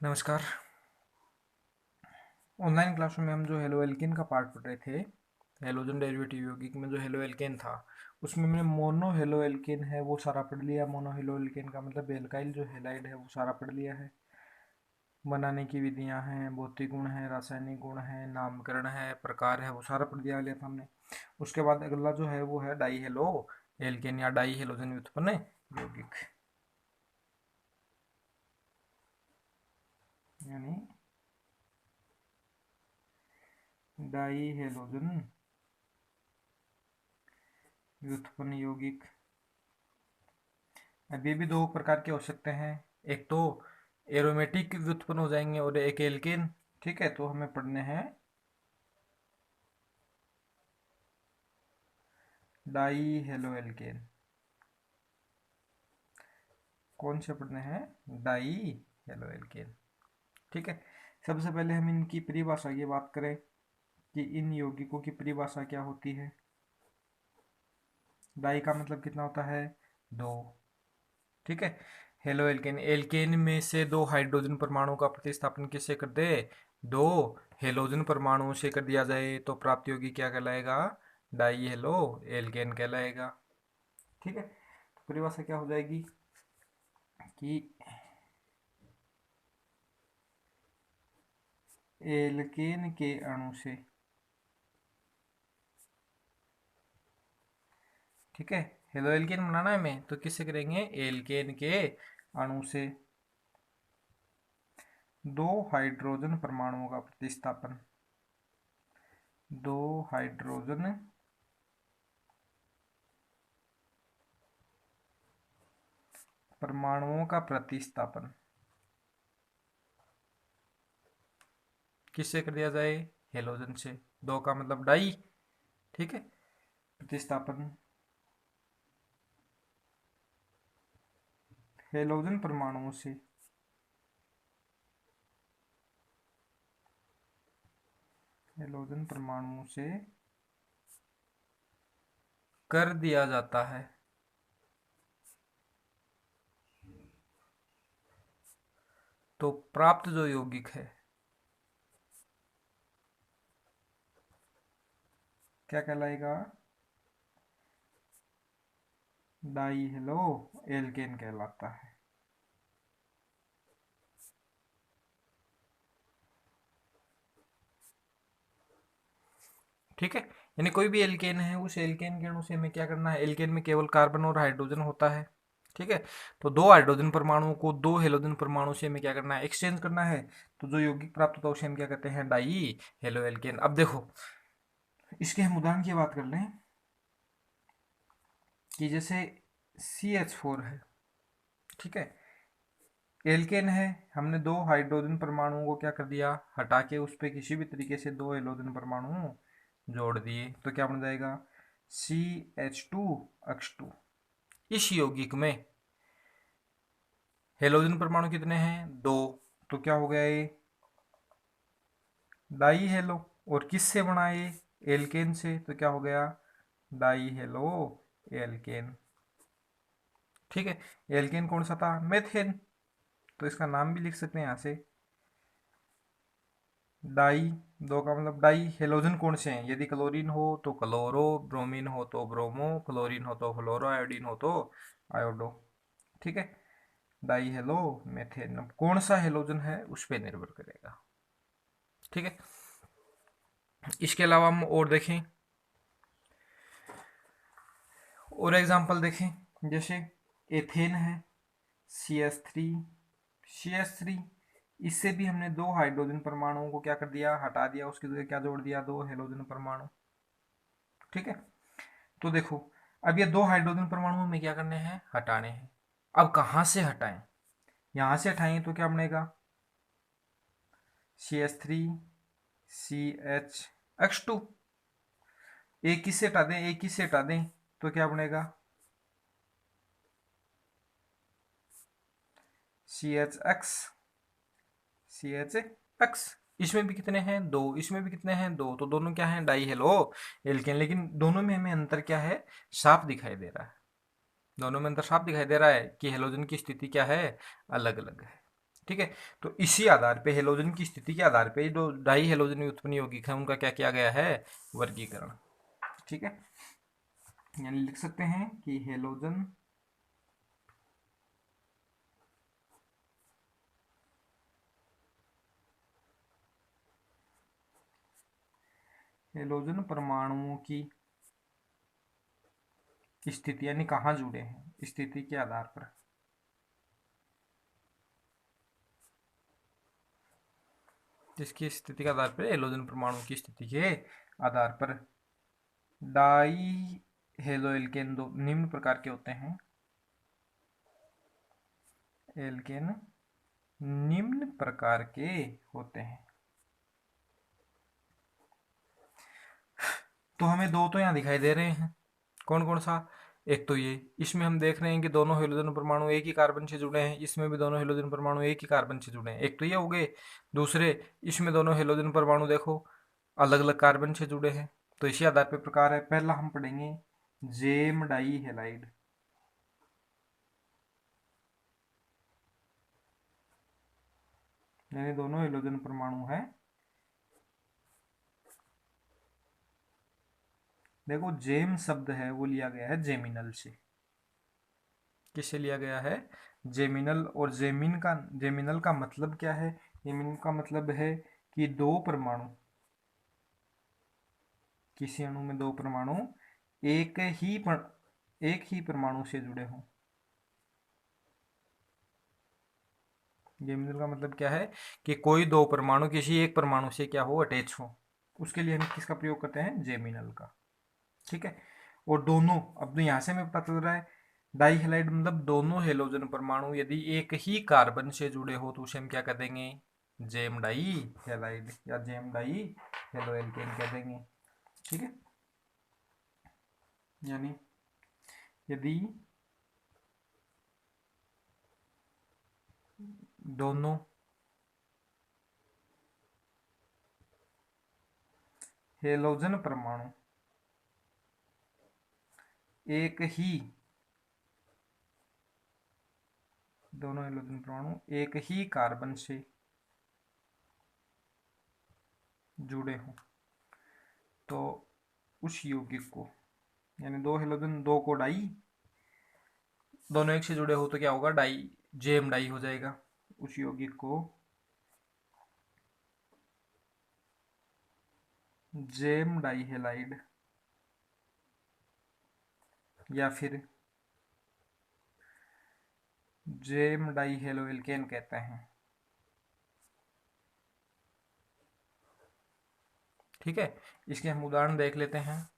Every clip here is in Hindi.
नमस्कार। ऑनलाइन क्लासरूम में हम जो हेलो एल्केन का पार्ट पढ़ रहे थे, हेलोजन डेरिवेटिव यौगिक में जो हेलो एल्केन था, उसमें हमने मोनो हेलो एल्केन है वो सारा पढ़ लिया। मोनो हेलो एल्केन का मतलब एल्काइल जो हेलाइड है वो सारा पढ़ लिया है। बनाने की विधियां हैं, भौतिक गुण है, रासायनिक गुण है, नामकरण है, प्रकार है, वो सारा पढ़ लिया था हमने। उसके बाद अगला जो है वो है डाई हेलो एल्केन या डाई हेलोजन व्युत्पन्न यौगिक, यानी डाई हेलोजन व्युत्पन्न यौगिक। अब ये भी दो प्रकार के हो सकते हैं, एक तो एरोमेटिक व्युत्पन्न हो जाएंगे और एक एल्केन। ठीक है, तो हमें पढ़ने हैं डाई हेलो एल्केन। कौन से पढ़ने हैं? Die halo alkane. ठीक है, सबसे पहले हम इनकी परिभाषा की बात करें कि इन यौगिकों की परिभाषा क्या होती है। डाई का मतलब कितना होता है? दो। ठीक है, हेलो एल्केन, एल्केन में से दो हाइड्रोजन परमाणु का प्रतिस्थापन किससे कर दे? दो हेलोजन परमाणुओं से कर दिया जाए तो प्राप्त यौगिक क्या कहलाएगा? डाई हेलो एल्केन कहलाएगा। ठीक है, तो परिभाषा क्या हो जाएगी कि एल्केन के अणु से, ठीक है, हेलो एल्केन बनाना है हमें तो किससे करेंगे? एल्केन के अणु से दो हाइड्रोजन परमाणुओं का प्रतिस्थापन, दो हाइड्रोजन परमाणुओं का प्रतिस्थापन किससे कर दिया जाए? हेलोजन से। दो का मतलब डाई। ठीक है, प्रतिस्थापन हेलोजन परमाणुओं से, हेलोजन परमाणुओं से कर दिया जाता है। तो प्राप्त जो यौगिक है क्या कहलाएगा? डाई हेलो एल्केन कहलाता है। ठीक है, यानी कोई भी एल्केन है, उस एल्केन के अणु से हमें क्या करना है? एल्केन में केवल कार्बन और हाइड्रोजन होता है। ठीक है, तो दो हाइड्रोजन परमाणुओं को दो हेलोजन परमाणु से हमें क्या करना है? एक्सचेंज करना है। तो जो यौगिक प्राप्त होता है उसे हम क्या कहते हैं? Die halo alkane. अब देखो, इसके हम उदाहरण की बात कर लें कि जैसे CH4 है, ठीक है, एल्केन है, हमने दो हाइड्रोजन परमाणुओं को क्या कर दिया? हटा के उस पर किसी भी तरीके से दो हेलोजन परमाणु जोड़ दिए तो क्या बन जाएगा? CH2X2। इस यौगिक में हेलोजन परमाणु कितने हैं? दो। तो क्या हो गया ये? Die hello. और किस से बना ये? एल्केन से। तो क्या हो गया? Die halo alkane. ठीक है, एल्केन कौन सा था? मेथेन। तो इसका नाम भी लिख सकते हैं यहाँ से, डाई। दो का मतलब डाई। हेलोजन कौन से हैं? यदि क्लोरीन हो तो क्लोरो, ब्रोमीन हो तो ब्रोमो, क्लोरीन हो तो फ्लोरो, आयोडीन हो तो आयोडो। ठीक है, डाई हेलो मेथेन। अब कौन सा हेलोजन है उस पर निर्भर करेगा। ठीक है, इसके अलावा हम और देखें, और एग्जांपल देखें, जैसे एथेन है, सी एस थ्री, इससे भी हमने दो हाइड्रोजन परमाणुओं को क्या कर दिया? हटा दिया, उसकी जगह क्या जोड़ दिया? दो हेलोजन परमाणु। ठीक है, तो देखो, अब ये दो हाइड्रोजन परमाणु हमें क्या करने हैं? हटाने हैं। अब कहाँ से हटाएं? यहां से हटाएंगे तो क्या बनेगा? CH3CHX2। एक किससे हटा दें? एक किससे हटा दें तो क्या बनेगा? CHX। इसमें भी कितने हैं? दो। इसमें भी कितने हैं? दो। तो दोनों क्या हैं? Die halo alkane. लेकिन दोनों में हमें अंतर क्या है? साफ दिखाई दे रहा है। दोनों में अंतर साफ दिखाई दे रहा है कि हेलोजन की स्थिति क्या है? अलग अलग है। ठीक है। तो इसी आधार पे, हेलोजन की स्थिति के आधार पे जो डाई हेलोजन उत्पन्न यौगिक है उनका क्या किया गया है, वर्गीकरण। ठीक है, यानी लिख सकते हैं कि हेलोजन परमाणुओं की स्थिति, यानी कहाँ जुड़े हैं, स्थिति के आधार पर, जिसकी स्थिति के आधार पर, हेलोजन परमाणु की स्थिति के आधार पर डाई हेलो एल्केन दो निम्न प्रकार के होते हैं। एल्केन निम्न प्रकार के होते हैं। तो हमें दो तो यहाँ दिखाई दे रहे हैं, कौन कौन सा, एक तो ये, इसमें हम देख रहे हैं कि दोनों हेलोजन परमाणु एक ही कार्बन से जुड़े हैं, इसमें भी दोनों हेलोजन परमाणु एक ही कार्बन से जुड़े हैं, एक तो ये हो गए। दूसरे, इसमें दोनों हेलोजन परमाणु देखो अलग अलग कार्बन से जुड़े हैं। तो इसी आधार पर प्रकार है। पहला हम पढ़ेंगे जेम डाई हेलाइड। यानी दोनों हेलोजन परमाणु है, देखो जेम शब्द है वो लिया गया है जेमिनल से। किससे लिया गया है, जेमिनल। और जेमिनल का मतलब क्या है, जेमिनल का मतलब है कि दो परमाणु, किसी अणु में दो परमाणु एक ही परमाणु से जुड़े हों। जेमिनल का मतलब क्या है कि कोई दो परमाणु किसी एक परमाणु से क्या हो, अटैच हो, उसके लिए हम किसका प्रयोग करते हैं, जेमिनल का। ठीक है। और दोनों, अब तो यहाँ से हमें पता चल रहा है डाई हेलाइड मतलब दोनों हेलोजन परमाणु यदि एक ही कार्बन से जुड़े हो तो उसे हम क्या कह देंगे, जेम डाई हेलाइड या जेम डाई हेलो एल्केन कह देंगे। ठीक है, यानी यदि दोनों हेलोजन परमाणु एक ही, दोनों हेलोजन परमाणु एक ही कार्बन से जुड़े हों तो उस यौगिक को, यानी दो हेलोजन, दो को डाई, दोनों एक से जुड़े हो तो क्या होगा, डाई, जेम डाई हो जाएगा। उस यौगिक को जेम डाई हेलाइड या फिर जेम डाई हेलो एल्केन कहते हैं। ठीक है, इसके हम उदाहरण देख लेते हैं।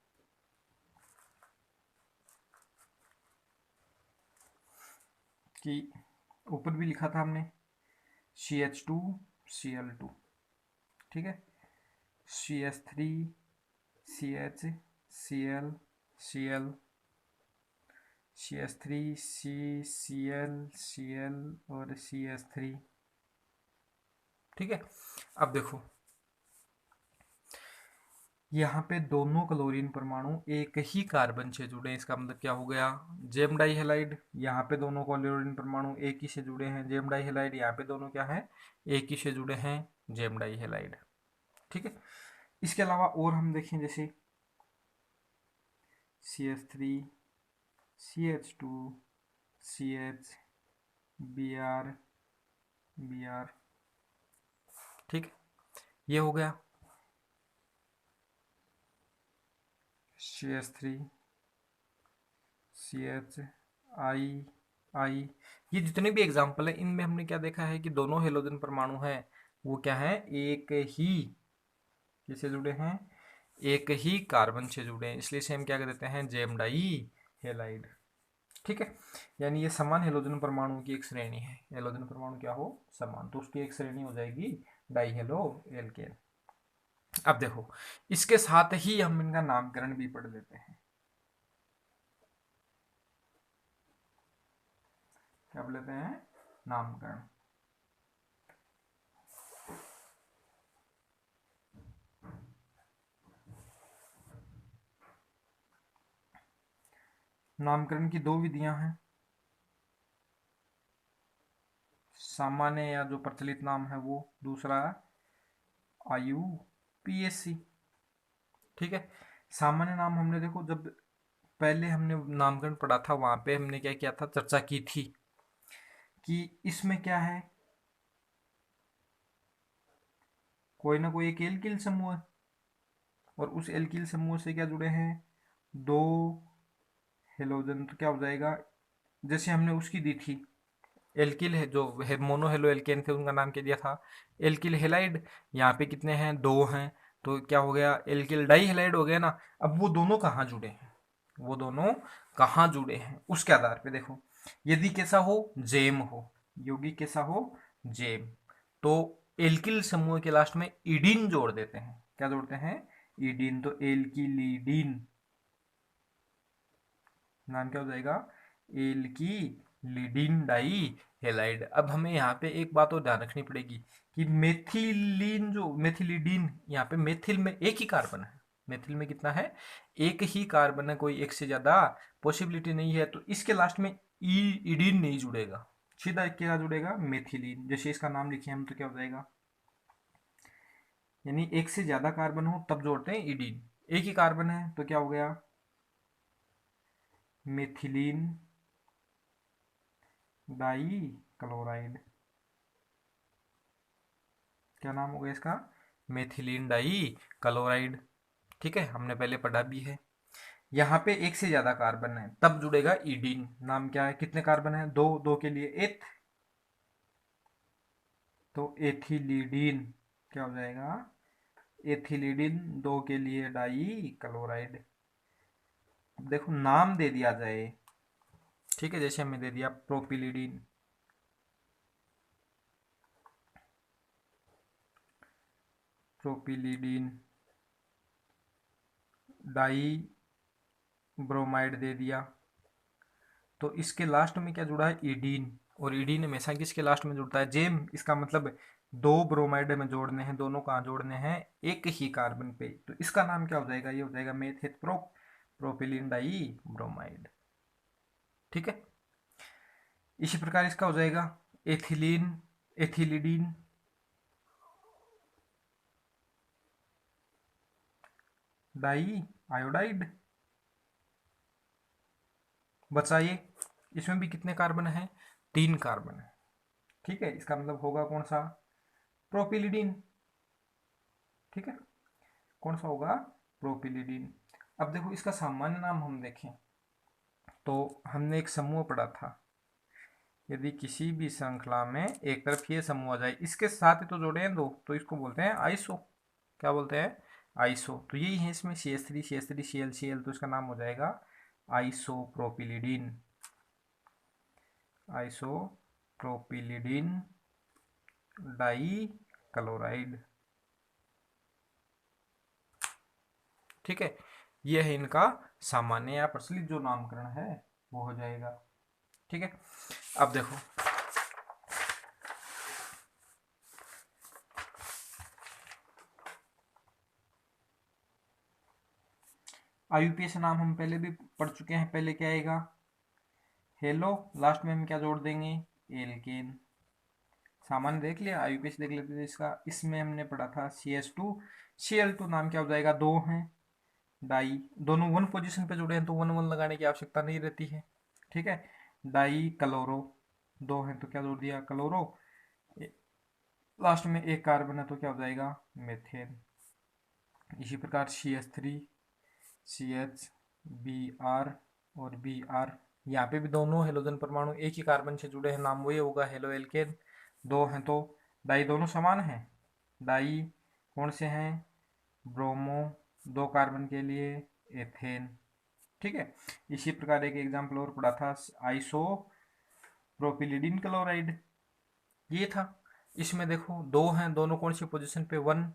कि ऊपर भी लिखा था हमने CH2Cl2, ठीक है, CH3CH Cl, CH3CCl और CH3। ठीक है, अब देखो यहाँ पे दोनों क्लोरीन परमाणु एक ही कार्बन से जुड़े हैं, इसका मतलब क्या हो गया, जेम डाई हेलाइड। यहाँ पे दोनों क्लोरीन परमाणु एक ही से जुड़े हैं, जेम डाई हेलाइड। यहाँ पे दोनों क्या है, एक ही से जुड़े हैं, जेम डाई हेलाइड। ठीक है, इसके अलावा और हम देखें जैसे CH3 CH2 CH Br Br। ठीक, ये हो गया CH3 CH I। ये जितने भी एग्जाम्पल है इनमें हमने क्या देखा है कि दोनों हेलोजन परमाणु हैं वो क्या है, एक ही, किससे जुड़े हैं, एक ही कार्बन से जुड़े हैं, इसलिए इसे हम क्या कहते हैं, जेम डाई हेलाइड। ठीक है, यानी ये समान हेलोजन परमाणु की एक श्रेणी है। हेलोजन परमाणु क्या हो, समान, तो उसकी एक श्रेणी हो जाएगी डाई हेलो एल्केन। अब देखो इसके साथ ही हम इनका नामकरण भी पढ़ लेते हैं। क्या पढ़ लेते हैं, नामकरण। नामकरण की दो विधियां हैं, सामान्य या जो प्रचलित नाम है वो, दूसरा IUPAC। ठीक है, सामान्य नाम हमने देखो जब पहले हमने नामकरण पढ़ा था वहां पे हमने क्या किया था, चर्चा की थी कि इसमें क्या है, कोई ना कोई एक एल्किल समूह है और उस एल्किल समूह से क्या जुड़े हैं, दो हेलोजन। तो क्या हो जाएगा, जैसे हमने उसकी दी थी एल्किल है जो है, मोनो हेलो एल्केन थे उनका नाम क्या दिया था, एल्किल हेलाइड। यहाँ पे कितने हैं, दो हैं, तो क्या हो गया, एल्किल डाई हेलाइड हो गया ना। अब वो दोनों कहाँ जुड़े हैं, वो दोनों कहाँ जुड़े हैं उसके आधार पे देखो, यदि कैसा हो, जेम हो, योगी कैसा हो, जेम, तो एल्किल समूह के लास्ट में ईडीन जोड़ देते हैं। क्या जोड़ते हैं, ईडीन। तो एल्किलीडीन नाम क्या हो जाएगा, एल्किलीडिन डाई हेलाइड। अब हमें यहाँ पे एक बात और ध्यान रखनी पड़ेगी कि मेथिलीन जो मेथिलीडीन, यहाँ पे मेथिल में एक ही कार्बन है, मेथिल में कितना है, एक ही कार्बन है, कोई एक से ज्यादा पॉसिबिलिटी नहीं है। तो इसके लास्ट में ईडीन नहीं जुड़ेगा, सीधा क्या जुड़ेगा, मेथिलीन। जैसे इसका नाम लिखे हम तो क्या हो जाएगा, यानी एक से ज्यादा कार्बन हो तब जोड़ते हैं ईडीन, एक ही कार्बन है तो क्या हो गया, मेथिलीन डाई क्लोराइड। क्या नाम होगा इसका, मेथिलीन डाई क्लोराइड। ठीक है, हमने पहले पढ़ा भी है। यहाँ पे एक से ज्यादा कार्बन है तब जुड़ेगा ईडीन। नाम क्या है, कितने कार्बन है, दो, दो के लिए एथ, तो एथिलीडीन क्या हो जाएगा, एथिलीडीन, दो के लिए डाई क्लोराइड। देखो नाम दे दिया जाए, ठीक है, जैसे हमें दे दिया प्रोपिलीडीन, प्रोपिलीडीन डाई ब्रोमाइड दे दिया, तो इसके लास्ट में क्या जुड़ा है, ईडीन। और ईडीन हमेशा किसके लास्ट में जुड़ता है, जेम। इसका मतलब दो ब्रोमाइड में जोड़ने हैं, दोनों कहाँ जोड़ने हैं, एक ही कार्बन पे। तो इसका नाम क्या हो जाएगा, ये हो जाएगा मेथेट प्रोपिलीन डाई ब्रोमाइड। ठीक है, इसी प्रकार इसका हो जाएगा एथिलीन, एथिलीडीन डाई आयोडाइड। बचाइए, इसमें भी कितने कार्बन है, तीन कार्बन है। ठीक है, इसका मतलब होगा कौन सा, प्रोपिलीडीन। ठीक है, कौन सा होगा, प्रोपिलीडीन। अब देखो इसका सामान्य नाम हम देखें तो हमने एक समूह पढ़ा था, यदि किसी भी श्रृंखला में एक तरफ ये समूह आ जाए, इसके साथ ही तो जोड़े हैं दो, तो इसको बोलते हैं आइसो। क्या बोलते हैं, आइसो। तो यही है इसमें CH3 CH3 Cl Cl, तो इसका नाम हो जाएगा आइसोप्रोपिलीडीन, आइसोप्रोपिलीडीन डाई क्लोराइड। ठीक है, यह है इनका सामान्य या प्रचलित जो नामकरण है वो हो जाएगा। ठीक है, अब देखो IUPAC नाम हम पहले भी पढ़ चुके हैं। पहले क्या आएगा, हेलो, लास्ट में हम क्या जोड़ देंगे, एल्केन। सामान्य देख लिया, IUPAC देख लेते थे इसका। इसमें हमने पढ़ा था CH2 Cl2, नाम क्या हो जाएगा, दो हैं डाई, दोनों वन पोजीशन पे जुड़े हैं तो वन वन लगाने की आवश्यकता नहीं रहती है। ठीक है, डाई क्लोरो, दो हैं तो क्या जोड़ दिया, क्लोरो। लास्ट में एक कार्बन है तो क्या हो जाएगा, मेथेन। इसी प्रकार CH3 CH Br और Br, यहाँ पे भी दोनों हेलोजन परमाणु एक ही कार्बन से जुड़े हैं, नाम वही होगा हेलो एल्केन। दो हैं तो डाई दोनों समान हैं, डाई कौन से हैं, ब्रोमो, दो कार्बन के लिए एथेन। ठीक है, इसी प्रकार एक एग्जाम्पल और पढ़ा था, आइसो प्रोपिलीडिन क्लोराइड, ये था। इसमें देखो दो हैं, दोनों कौन सी पोजीशन पे, वन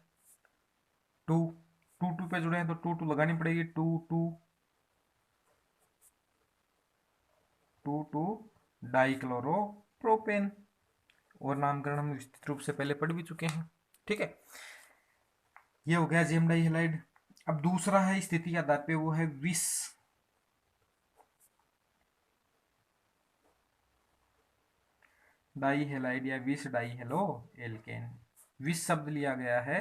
टू, टू टू पे जुड़े हैं तो टू टू लगानी पड़ेगी, two two, two two dichloropropane. और नामकरण हम विस्तृत रूप से पहले पढ़ भी चुके हैं। ठीक है, ये हो गया जेम डाई हेलाइड। अब दूसरा है स्थिति के आधार पे, वो है विष। डाई हेलाइड या विस डाई हेलो एल्केन। विस शब्द लिया गया है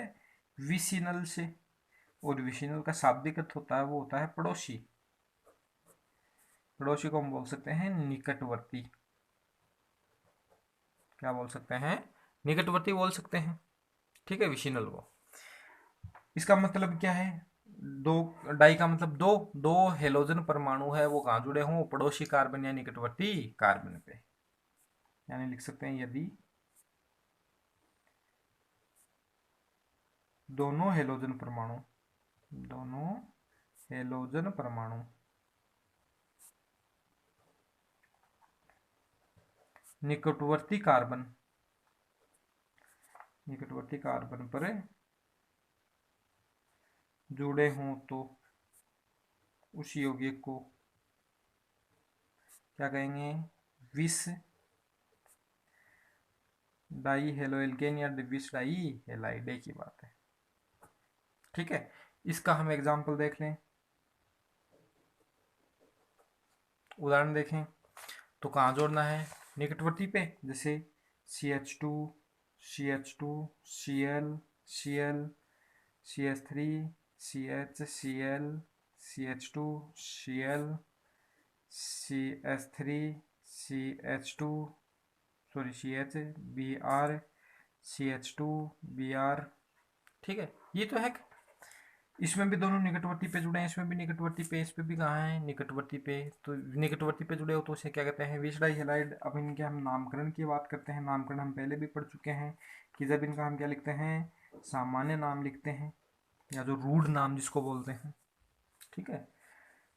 विसिनल से, और विसिनल का शाब्दिक अर्थ होता है वो होता है पड़ोसी। पड़ोसी को हम बोल सकते हैं निकटवर्ती। क्या बोल सकते हैं? निकटवर्ती बोल सकते हैं। ठीक है, विसिनल को। इसका मतलब क्या है? दो, डाई का मतलब दो, दो हेलोजन परमाणु है वो कहाँ जुड़े हों? पड़ोसी कार्बन या निकटवर्ती कार्बन पे। यानी लिख सकते हैं यदि दोनों हेलोजन परमाणु, दोनों हेलोजन परमाणु निकटवर्ती कार्बन, निकटवर्ती कार्बन पर जुड़े हों तो उस यौगिक को क्या कहेंगे? विस डाई हेलो एल्केन या विस डाई हेलाइड की बात है। ठीक है, इसका हम एग्जाम्पल देख लें, उदाहरण देखें। तो कहाँ जोड़ना है? निकटवर्ती पे, जैसे CH2 CH2 Cl Cl CH3 CH Cl CH2 Cl CH3 CH2 sorry CH Br CH2 Br। ठीक है, ये तो है। इसमें भी दोनों निकटवर्ती पे जुड़े हैं, इसमें भी निकटवर्ती पे, इस पे भी कहाँ है? निकटवर्ती पे। तो निकटवर्ती पे जुड़े हो तो उसे क्या कहते हैं? विस डाई हेलाइड। अब इनके हम नामकरण की बात करते हैं। नामकरण हम पहले भी पढ़ चुके हैं कि जब इनका हम क्या लिखते हैं? सामान्य नाम लिखते हैं, या जो रूढ़ नाम जिसको बोलते हैं। ठीक है,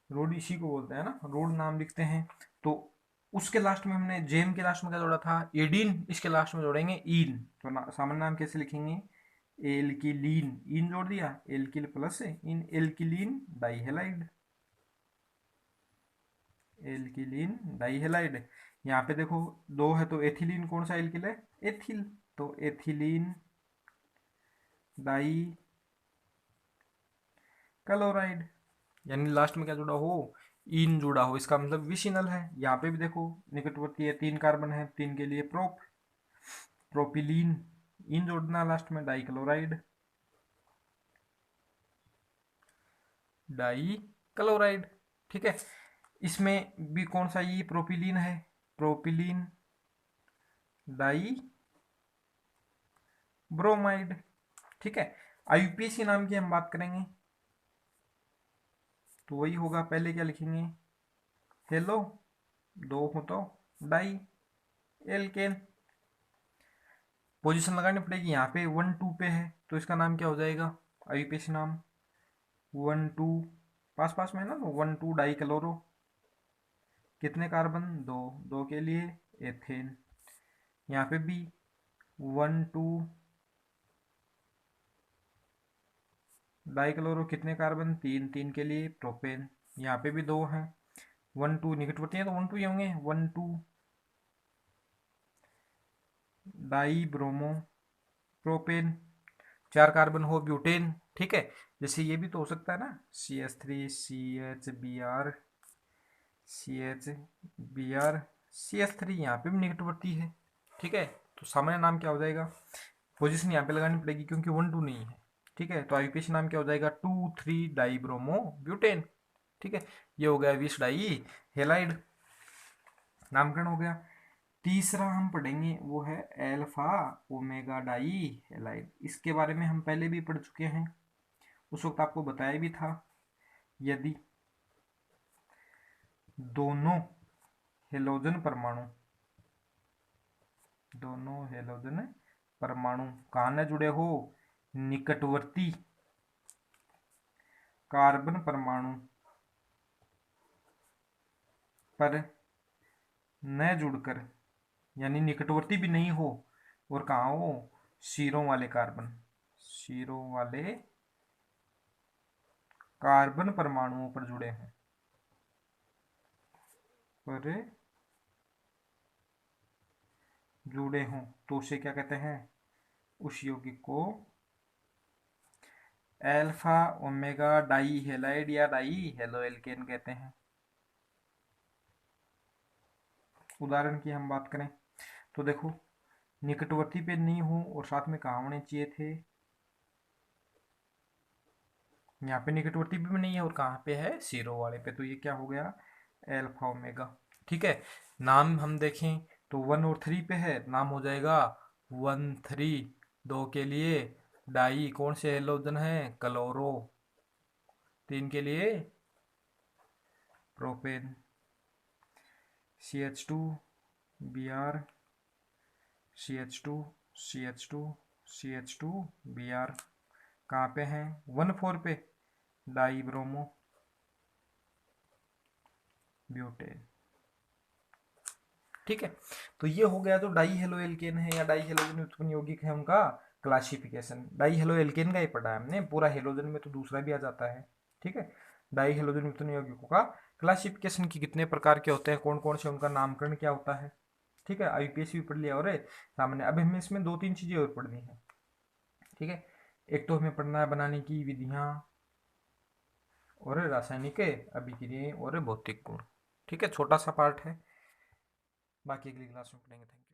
रूढ़ इसी को बोलते हैं ना, रूढ़ नाम लिखते हैं। तो उसके लास्ट में हमने जेम के लास्ट में क्या जोड़ा था? एडीन। इसके लास्ट में जोड़ेंगे ईन। तो सामान्य नाम कैसे लिखेंगे? एल्किलीन, इन जोड़ दिया, एल्किल प्लस इन, एल्किलीन डाइहेलाइड, एल्किलीन डाइहेलाइड। यहाँ पे देखो दो है तो एथिलीन कौन सा एल्किल है? एथिल। तो एथिलीन डाई क्लोराइड। यानी लास्ट में क्या जुड़ा हो? इन जुड़ा हो, इसका मतलब विसिनल है। यहाँ पे भी देखो निकटवर्ती है, 3 कार्बन है, 3 के लिए प्रोपिलीन, इन जोड़ना लास्ट में, डाई क्लोराइड, डाई क्लोराइड। ठीक है, इसमें भी कौन सा? ये प्रोपिलीन है, प्रोपिलीन डाई ब्रोमाइड। ठीक है, आईयूपीएसी नाम की हम बात करेंगे तो वही होगा। पहले क्या लिखेंगे? हेलो, दो हो तो डाई एल्केन। पोजीशन लगानी पड़ेगी, यहाँ पे 1 2 पे है तो इसका नाम क्या हो जाएगा? आईयूपीएसी नाम 1 2, पास पास में है ना, तो 1 2 डाई क्लोरो। कितने कार्बन? दो, दो के लिए एथेन। यहाँ पे भी 1 2 डाइक्लोरो, कितने कार्बन? 3, 3 के लिए प्रोपेन। यहाँ पे भी दो हैं, 1 2 निकटवर्ती हैं तो 1 2 ही होंगे, 1 2 डाई ब्रोमो प्रोपेन। 4 कार्बन हो ब्यूटेन। ठीक है, जैसे ये भी तो हो सकता है ना, CH3 CH Br CH3, यहाँ पे भी निकटवर्ती है। ठीक है, तो सामान्य नाम क्या हो जाएगा? पोजीशन यहाँ पे लगानी पड़ेगी क्योंकि 1 2 नहीं है। ठीक है, तो आईयूपीएसी नाम क्या हो जाएगा? 2 3 डाई ब्रोमो ब्यूटेन। ठीक है, ये हो गया विस डाई हेलाइड, नामकरण हो गया। तीसरा हम पढ़ेंगे वो है एल्फा ओमेगा डाई हेलाइड। इसके बारे में हम पहले भी पढ़ चुके हैं, उस वक्त आपको बताया भी था। यदि दोनों हेलोजन परमाणु, दोनों हेलोजन परमाणु कहाँ न जुड़े हो? निकटवर्ती कार्बन परमाणु पर न जुड़कर, यानी निकटवर्ती भी नहीं हो, और कहाँ हो? शीरों वाले कार्बन, शीरों वाले कार्बन परमाणुओं पर जुड़े हैं, पर जुड़े हों तो उसे क्या कहते हैं? उस यौगिक को एल्फा ओमेगा डाई हेलाइड या डाई हेलो एल्केन कहते हैं। उदाहरण की हम बात करें तो देखो निकटवर्ती पे नहीं हूँ और साथ में कहाँ होने चाहिए थे, यहाँ पे निकटवर्ती पे भी नहीं है और कहाँ पे है, जीरो वाले पे। तो ये क्या हो गया, एल्फा ओमेगा। ठीक है, नाम हम देखें तो 1 और 3 पे है, नाम हो जाएगा 1 3। 2 के लिए डाई, कौन से हेलोजन है, क्लोरो। 3 के लिए propane, CH2 Br, CH2 CH2 CH2 Br। कहाँ पे हैं, 1 4 पे डाई ब्रोमो ब्यूटेन। ठीक है, तो ये हो गया जो डाई हेलो एल्केन है या डाई हेलोजन उत्पन्न यौगिक है उनका क्लासिफिकेशन। डाई हेलो एल्केन का ही पढ़ा है हमने, पूरा हेलोजन में तो दूसरा भी आ जाता है। ठीक है, डाई हेलोजन उत्पन्न यौगिकों का क्लासिफिकेशन की कितने प्रकार के होते हैं, कौन कौन से, उनका नामकरण क्या होता है। ठीक है, IUPAC भी पढ़ लिया और सामान्य। अब हमें इसमें 2 3 चीजें और पढ़नी है। ठीक है, एक तो हमें पढ़ना है बनाने की विधियां और रासायनिक अभिक्रियाएं और भौतिक गुण। ठीक है, छोटा सा पार्ट है, बाकी अगली क्लास में पढ़ेंगे। Thank you.